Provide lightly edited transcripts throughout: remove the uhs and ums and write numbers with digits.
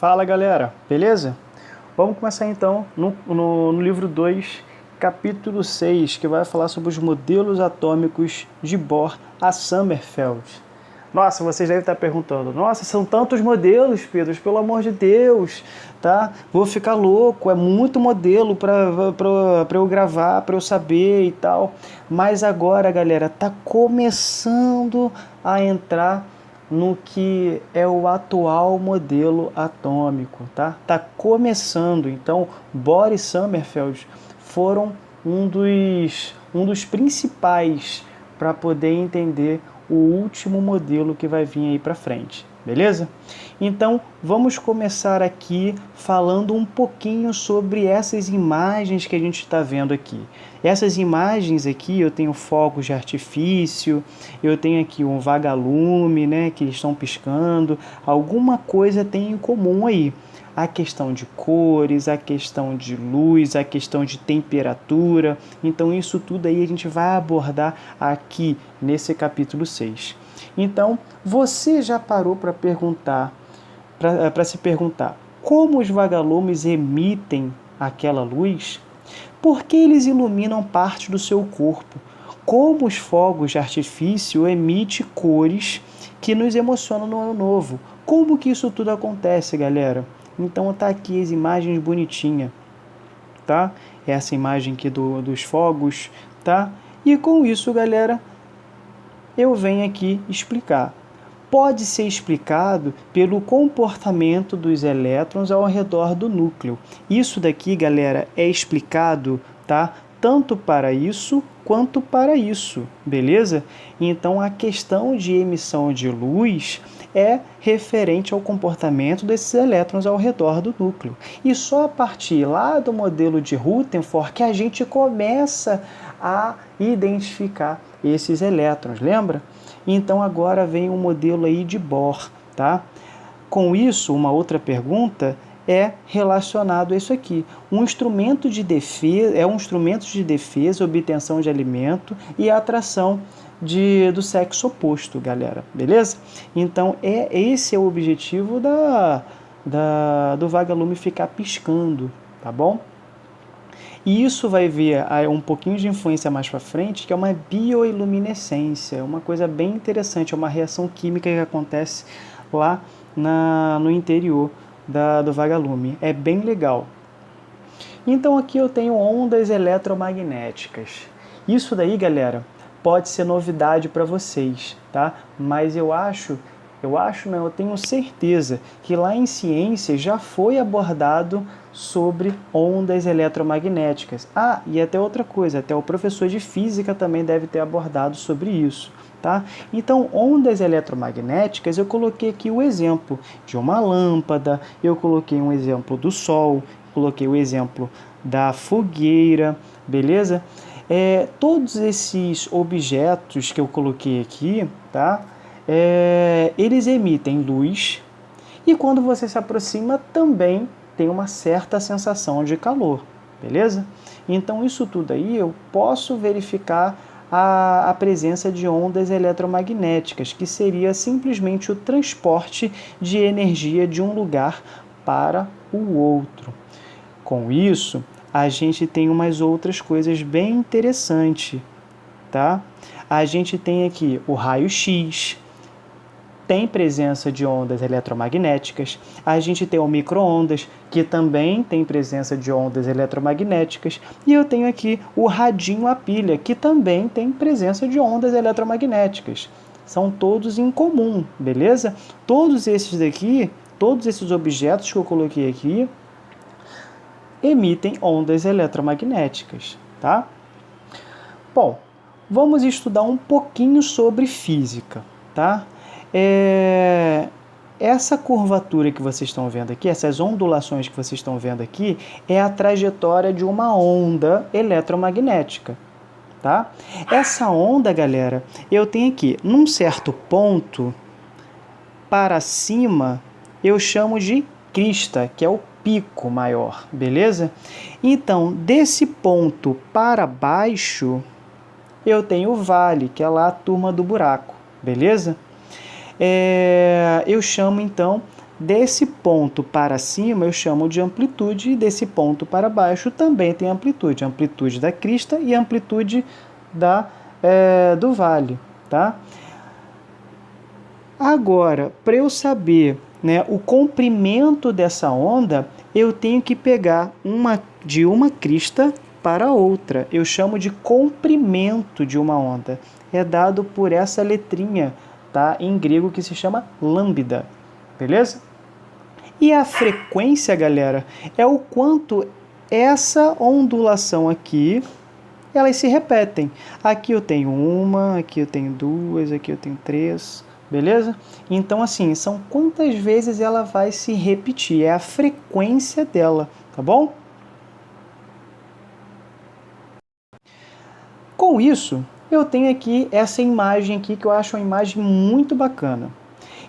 Fala galera, beleza? Vamos começar então no livro 2, capítulo 6, que vai falar sobre os modelos atômicos de Bohr a Sommerfeld. Nossa, vocês devem estar perguntando, nossa, são tantos modelos, Pedro, pelo amor de Deus, tá? Vou ficar louco, é muito modelo para eu gravar, para eu saber e tal. Mas agora, galera, tá começando a entrar no que é o atual modelo atômico, tá? Tá começando. Então, Bohr e Sommerfeld foram um dos principais para poder entender o último modelo que vai vir aí para frente, beleza? Então, vamos começar aqui falando um pouquinho sobre essas imagens que a gente está vendo aqui. Essas imagens aqui, eu tenho fogos de artifício, eu tenho aqui um vagalume, né, que eles estão piscando, alguma coisa tem em comum aí. A questão de cores, a questão de luz, a questão de temperatura. Então isso tudo aí a gente vai abordar aqui nesse capítulo 6. Então, você já parou para se perguntar como os vagalumes emitem aquela luz? Por que eles iluminam parte do seu corpo? Como os fogos de artifício emitem cores que nos emocionam no ano novo? Como que isso tudo acontece, galera? Então tá aqui as imagens bonitinhas, tá? Essa imagem aqui dos fogos, tá? E com isso, galera, eu venho aqui explicar. Pode ser explicado pelo comportamento dos elétrons ao redor do núcleo. Isso daqui, galera, é explicado, tá? Tanto para isso quanto para isso, beleza? Então a questão de emissão de luz é referente ao comportamento desses elétrons ao redor do núcleo. E só a partir lá do modelo de Rutherford que a gente começa a identificar esses elétrons, lembra? Então agora vem um modelo aí de Bohr, tá? Com isso, uma outra pergunta é relacionado a isso aqui. Um instrumento de defesa, obtenção de alimento e atração do sexo oposto, galera, beleza? Então esse é o objetivo do vagalume ficar piscando, tá bom? E isso vai ver um pouquinho de influência mais para frente, que é uma bioiluminescência, uma coisa bem interessante, é uma reação química que acontece lá no interior do vagalume. É bem legal. Então aqui eu tenho ondas eletromagnéticas. Isso daí, galera, pode ser novidade para vocês, tá? Mas eu tenho certeza que lá em ciência já foi abordado sobre ondas eletromagnéticas. Ah, e até outra coisa, até o professor de física também deve ter abordado sobre isso, tá? Então, ondas eletromagnéticas, eu coloquei aqui o exemplo de uma lâmpada, eu coloquei um exemplo do sol, coloquei o exemplo da fogueira, beleza? Todos esses objetos que eu coloquei aqui, tá? Eles emitem luz e quando você se aproxima também tem uma certa sensação de calor, beleza? Então isso tudo aí eu posso verificar a presença de ondas eletromagnéticas, que seria simplesmente o transporte de energia de um lugar para o outro. Com isso, a gente tem umas outras coisas bem interessantes, tá? A gente tem aqui o raio-x, tem presença de ondas eletromagnéticas. A gente tem o micro-ondas, que também tem presença de ondas eletromagnéticas. E eu tenho aqui o radinho a pilha, que também tem presença de ondas eletromagnéticas. São todos em comum, beleza? Todos esses objetos que eu coloquei aqui, emitem ondas eletromagnéticas, tá? Bom, vamos estudar um pouquinho sobre física, tá? Essa curvatura que vocês estão vendo aqui, essas ondulações que vocês estão vendo aqui, é a trajetória de uma onda eletromagnética, tá? Essa onda, galera, eu tenho aqui, num certo ponto, para cima, eu chamo de crista, que é o pico maior, beleza? Então, desse ponto para baixo, eu tenho o vale, que é lá a turma do buraco, beleza? Eu chamo então Desse ponto para cima eu chamo de amplitude, e desse ponto para baixo também tem amplitude. Amplitude da crista e amplitude do vale, tá? Agora, para eu saber, né, o comprimento dessa onda, eu tenho que pegar de uma crista para outra. Eu chamo de comprimento de uma onda. É dado por essa letrinha, tá, em grego, que se chama lambda. Beleza? E a frequência, galera, é o quanto essa ondulação aqui, elas se repetem. Aqui eu tenho uma, aqui eu tenho duas, aqui eu tenho três, beleza? Então, assim, são quantas vezes ela vai se repetir, é a frequência dela, tá bom? Com isso, eu tenho aqui essa imagem aqui, que eu acho uma imagem muito bacana.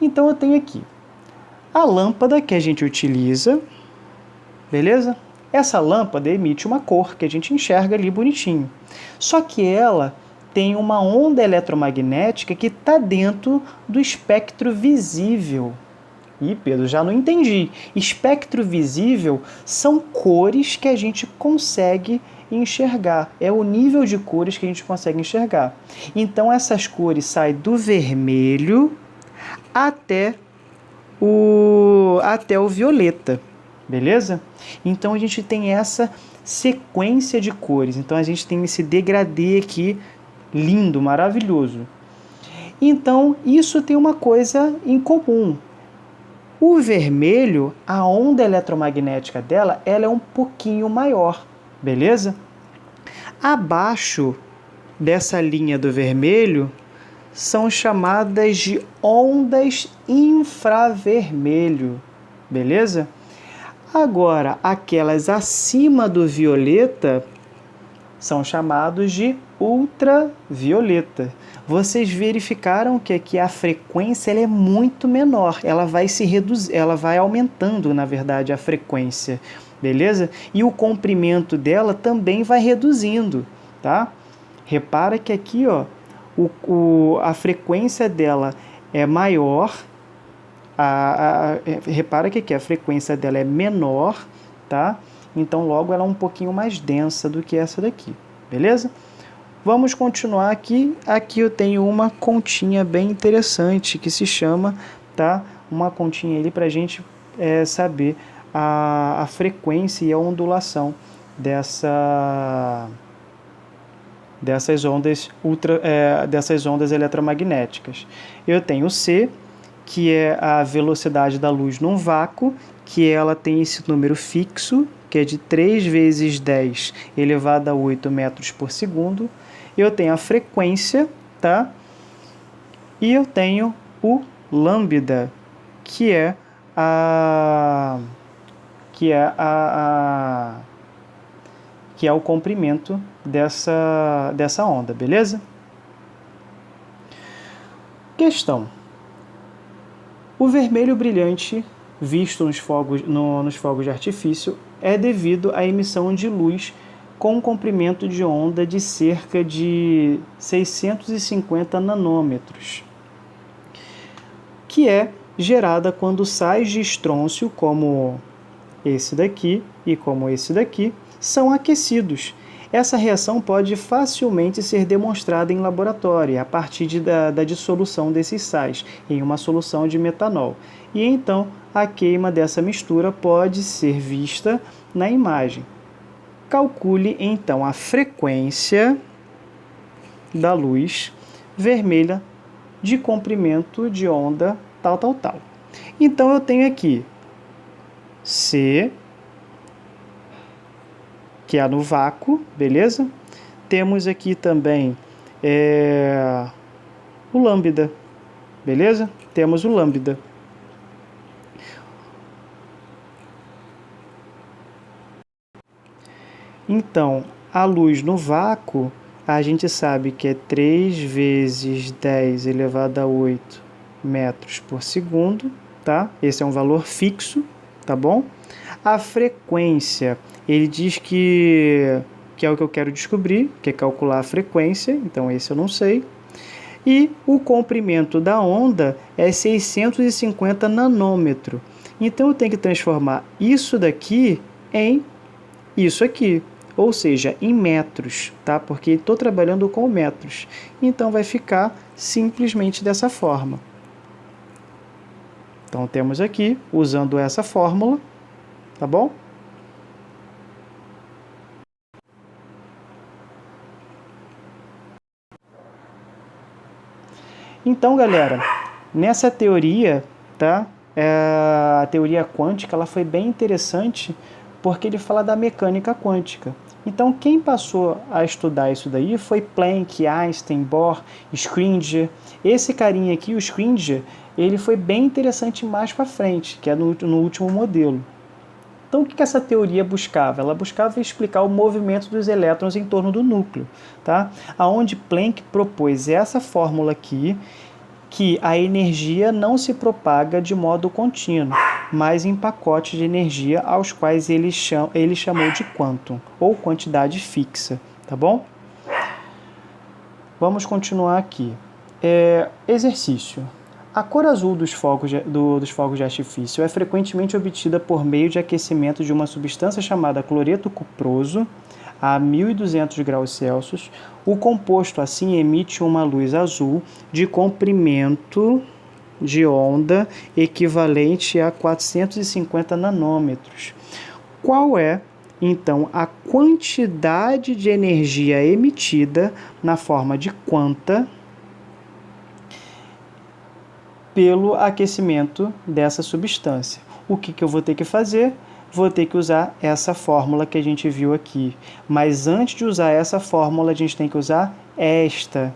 Então, eu tenho aqui a lâmpada que a gente utiliza, beleza? Essa lâmpada emite uma cor que a gente enxerga ali bonitinho. Só que ela tem uma onda eletromagnética que está dentro do espectro visível. Ih, Pedro, já não entendi. Espectro visível são cores que a gente consegue enxergar. É o nível de cores que a gente consegue enxergar. Então, essas cores saem do vermelho até o violeta, beleza? Então a gente tem essa sequência de cores, então a gente tem esse degradê aqui lindo, maravilhoso. Então isso tem uma coisa em comum. O vermelho, a onda eletromagnética dela, ela é um pouquinho maior, beleza? Abaixo dessa linha do vermelho são chamadas de ondas infravermelho, beleza? Agora, aquelas acima do violeta são chamados de ultravioleta. Vocês verificaram que aqui a frequência ela é muito menor, ela vai se reduzir, ela vai aumentando, na verdade, a frequência, beleza? E o comprimento dela também vai reduzindo, tá? Repara que aqui, ó, a frequência dela é maior, repara que aqui a frequência dela é menor, tá? Então, logo, ela é um pouquinho mais densa do que essa daqui, beleza? Vamos continuar aqui. Aqui eu tenho uma continha bem interessante que se chama, tá? Uma continha ali para a gente saber a frequência e a ondulação dessas ondas eletromagnéticas. Eu tenho C, que é a velocidade da luz num vácuo, que ela tem esse número fixo, que é de 3 vezes 10 elevado a 8 metros por segundo. Eu tenho a frequência, tá? E eu tenho o lambda, que é o comprimento dessa onda, beleza? Questão. O vermelho brilhante visto nos fogos de artifício é devido à emissão de luz com um comprimento de onda de cerca de 650 nanômetros, que é gerada quando sais de estrôncio, como esse daqui e como esse daqui, são aquecidos. Essa reação pode facilmente ser demonstrada em laboratório a partir da dissolução desses sais em uma solução de metanol. E então a queima dessa mistura pode ser vista na imagem. Calcule então a frequência da luz vermelha de comprimento de onda tal. Então eu tenho aqui C, que é no vácuo, beleza? Temos aqui também o lambda, beleza? Temos o lambda. Então, a luz no vácuo, a gente sabe que é 3 vezes 10 elevado a 8 metros por segundo, tá? Esse é um valor fixo, tá bom? A frequência, ele diz que é o que eu quero descobrir, que é calcular a frequência, então esse eu não sei. E o comprimento da onda é 650 nanômetro. Então eu tenho que transformar isso daqui em isso aqui, ou seja, em metros, tá? Porque estou trabalhando com metros. Então vai ficar simplesmente dessa forma. Então temos aqui, usando essa fórmula, tá bom? Então, galera, nessa teoria, tá? A teoria quântica, ela foi bem interessante porque ele fala da mecânica quântica. Então, quem passou a estudar isso daí foi Planck, Einstein, Bohr, Schrödinger. Esse carinha aqui, o Schrödinger, ele foi bem interessante mais para frente, que é no último modelo. Então, o que essa teoria buscava? Ela buscava explicar o movimento dos elétrons em torno do núcleo, tá? Aonde Planck propôs essa fórmula aqui, que a energia não se propaga de modo contínuo, mas em pacotes de energia aos quais ele chamou de quantum, ou quantidade fixa, tá bom? Vamos continuar aqui. Exercício. A cor azul dos fogos de artifício é frequentemente obtida por meio de aquecimento de uma substância chamada cloreto cuproso a 1200 graus Celsius. O composto assim emite uma luz azul de comprimento de onda equivalente a 450 nanômetros. Qual é, então, a quantidade de energia emitida na forma de quanta pelo aquecimento dessa substância? O que eu vou ter que fazer? Vou ter que usar essa fórmula que a gente viu aqui. Mas antes de usar essa fórmula, a gente tem que usar esta,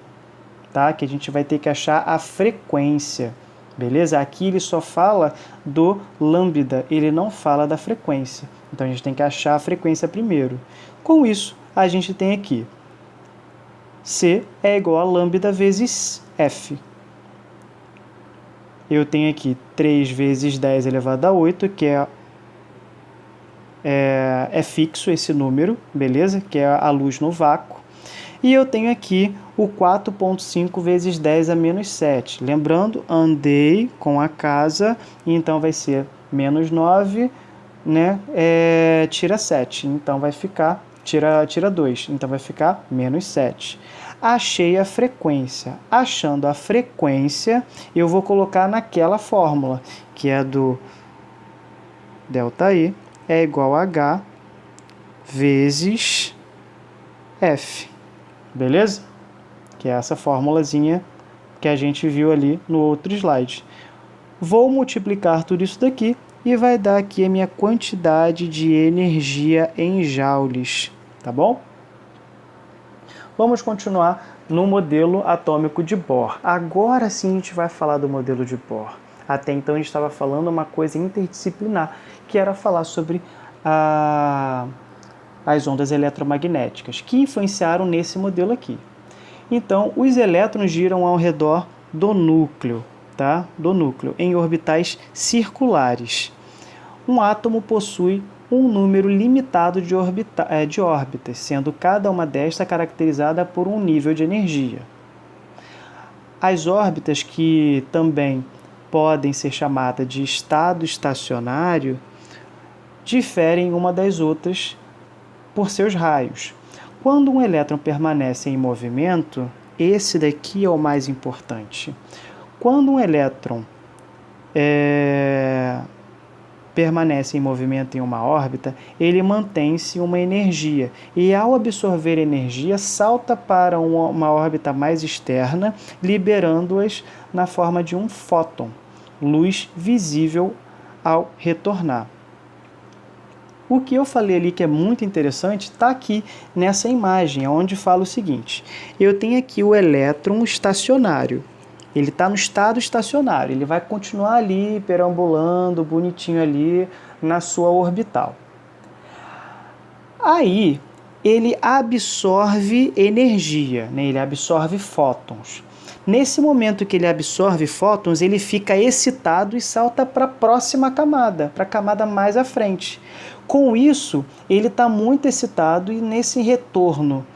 tá? Que a gente vai ter que achar a frequência, beleza? Aqui ele só fala do lambda, ele não fala da frequência. Então a gente tem que achar a frequência primeiro. Com isso, a gente tem aqui C é igual a lambda vezes F. Eu tenho aqui 3 vezes 10 elevado a 8, que é fixo esse número, beleza? Que é a luz no vácuo. E eu tenho aqui o 4,5 vezes 10 a menos 7. Lembrando, andei com a casa, então vai ser menos 9, né? Tira 7, então vai ficar, tira 2, então vai ficar menos 7. Achei a frequência. Achando a frequência, eu vou colocar naquela fórmula, que é do ΔI é igual a H vezes F, beleza? Que é essa formulazinha que a gente viu ali no outro slide. Vou multiplicar tudo isso daqui e vai dar aqui a minha quantidade de energia em joules, tá bom? Vamos continuar no modelo atômico de Bohr. Agora sim a gente vai falar do modelo de Bohr. Até então a gente estava falando uma coisa interdisciplinar, que era falar sobre as ondas eletromagnéticas, que influenciaram nesse modelo aqui. Então, os elétrons giram ao redor do núcleo, tá? Do núcleo, em orbitais circulares. Um átomo possui um número limitado de órbitas, sendo cada uma destas caracterizada por um nível de energia. As órbitas, que também podem ser chamadas de estado estacionário, diferem uma das outras por seus raios. Quando um elétron permanece em movimento, esse daqui é o mais importante. Quando um elétron permanece em movimento em uma órbita, ele mantém-se uma energia e, ao absorver energia, salta para uma órbita mais externa, liberando-as na forma de um fóton, luz visível ao retornar. O que eu falei ali que é muito interessante está aqui nessa imagem, onde fala o seguinte: eu tenho aqui o elétron estacionário. Ele está no estado estacionário, ele vai continuar ali perambulando bonitinho ali na sua orbital. Aí ele absorve energia, né? Ele absorve fótons. Nesse momento que ele absorve fótons, ele fica excitado e salta para a próxima camada, para a camada mais à frente. Com isso, ele está muito excitado e nesse retorno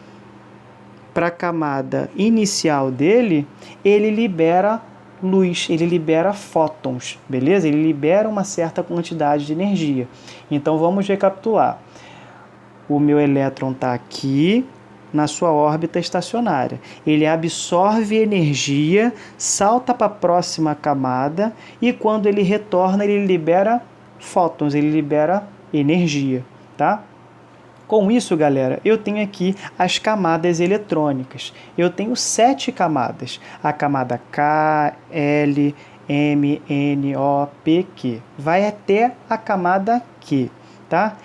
para a camada inicial dele, ele libera luz, ele libera fótons, beleza? Ele libera uma certa quantidade de energia. Então vamos recapitular. O meu elétron está aqui na sua órbita estacionária. Ele absorve energia, salta para a próxima camada e quando ele retorna, ele libera fótons, ele libera energia, tá? Com isso, galera, eu tenho aqui as camadas eletrônicas. Eu tenho 7 camadas. A camada K, L, M, N, O, P, Q. Vai até a camada Q, tá?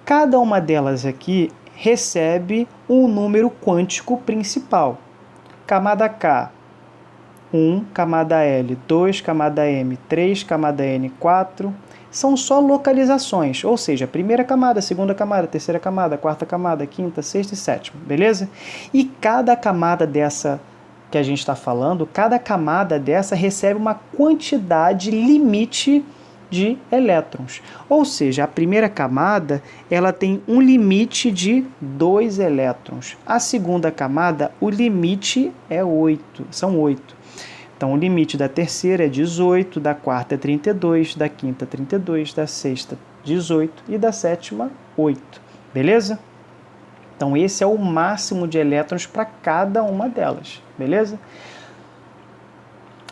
Cada uma delas aqui recebe um número quântico principal. Camada K, 1, camada L, 2, camada M, 3, camada N, 4... São só localizações, ou seja, primeira camada, segunda camada, terceira camada, quarta camada, quinta, sexta e sétima, beleza? E cada camada dessa que a gente está falando, cada camada dessa recebe uma quantidade limite de elétrons. Ou seja, a primeira camada ela tem um limite de 2 elétrons. A segunda camada, o limite é 8, são 8. Então, o limite da terceira é 18, da quarta é 32, da quinta 32, da sexta 18 e da sétima 8, beleza? Então, esse é o máximo de elétrons para cada uma delas, beleza?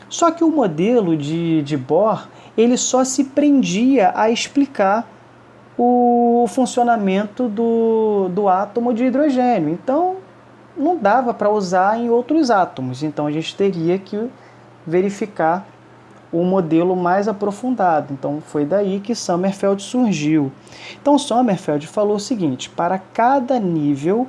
Só que o modelo de Bohr, ele só se prendia a explicar o funcionamento do átomo de hidrogênio. Então, não dava para usar em outros átomos. Então, a gente teria que verificar o modelo mais aprofundado. Então, foi daí que Sommerfeld surgiu. Então, Sommerfeld falou o seguinte: para cada nível,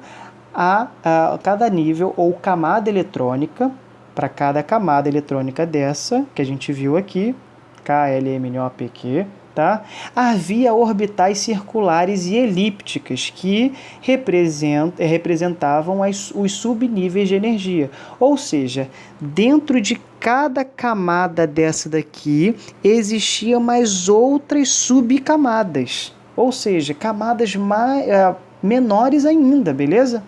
cada nível ou camada eletrônica, para cada camada eletrônica dessa, que a gente viu aqui, K, L, M, N, O, P, Q, tá? Havia orbitais circulares e elípticas que representavam os subníveis de energia. Ou seja, dentro de cada camada dessa daqui existiam mais outras subcamadas. Ou seja, camadas menores ainda, beleza?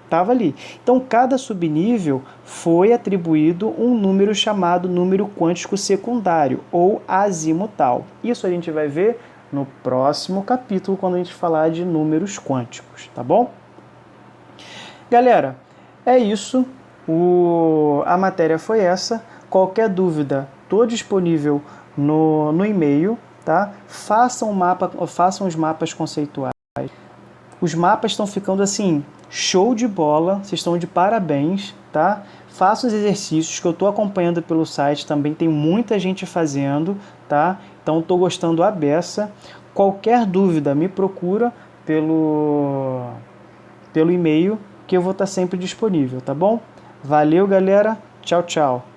Estava ali. Então, cada subnível foi atribuído um número chamado número quântico secundário, ou azimutal. Isso a gente vai ver no próximo capítulo, quando a gente falar de números quânticos, tá bom? Galera, é isso. A matéria foi essa. Qualquer dúvida, estou disponível no e-mail, tá? Façam os mapas conceituais. Os mapas estão ficando assim, show de bola, vocês estão de parabéns, tá? Façam os exercícios que eu estou acompanhando pelo site, também tem muita gente fazendo, tá? Então estou gostando à beça. Qualquer dúvida, me procura pelo e-mail, que eu vou estar sempre disponível, tá bom? Valeu, galera. Tchau, tchau.